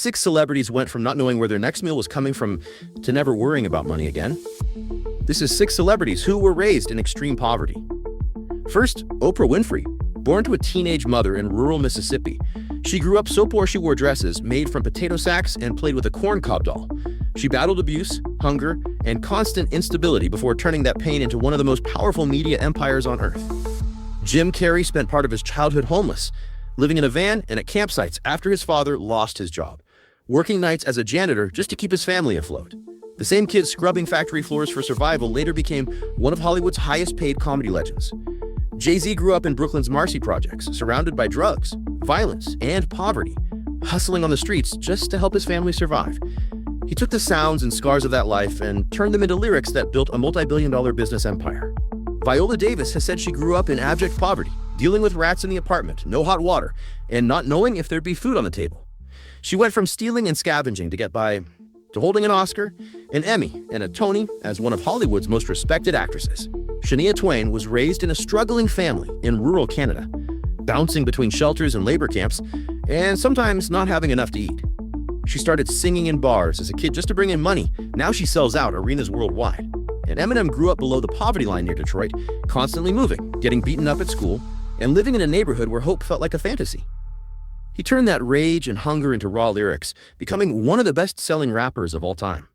6 celebrities went from not knowing where their next meal was coming from to never worrying about money again. This is 6 celebrities who were raised in extreme poverty. First, Oprah Winfrey. Born to a teenage mother in rural Mississippi, she grew up so poor she wore dresses made from potato sacks and played with a corncob doll. She battled abuse, hunger, and constant instability before turning that pain into one of the most powerful media empires on earth. Jim Carrey spent part of his childhood homeless, living in a van and at campsites after his father lost his job, working nights as a janitor just to keep his family afloat. The same kid scrubbing factory floors for survival later became one of Hollywood's highest-paid comedy legends. Jay-Z grew up in Brooklyn's Marcy Projects, surrounded by drugs, violence, and poverty, hustling on the streets just to help his family survive. He took the sounds and scars of that life and turned them into lyrics that built a multi-billion-dollar business empire. Viola Davis has said she grew up in abject poverty, dealing with rats in the apartment, no hot water, and not knowing if there'd be food on the table. She went from stealing and scavenging to get by, to holding an Oscar, an Emmy, and a Tony as one of Hollywood's most respected actresses. Shania Twain was raised in a struggling family in rural Canada, bouncing between shelters and labor camps, and sometimes not having enough to eat. She started singing in bars as a kid just to bring in money. Now she sells out arenas worldwide. And Eminem grew up below the poverty line near Detroit, constantly moving, getting beaten up at school, and living in a neighborhood where hope felt like a fantasy. He turned that rage and hunger into raw lyrics, becoming one of the best-selling rappers of all time.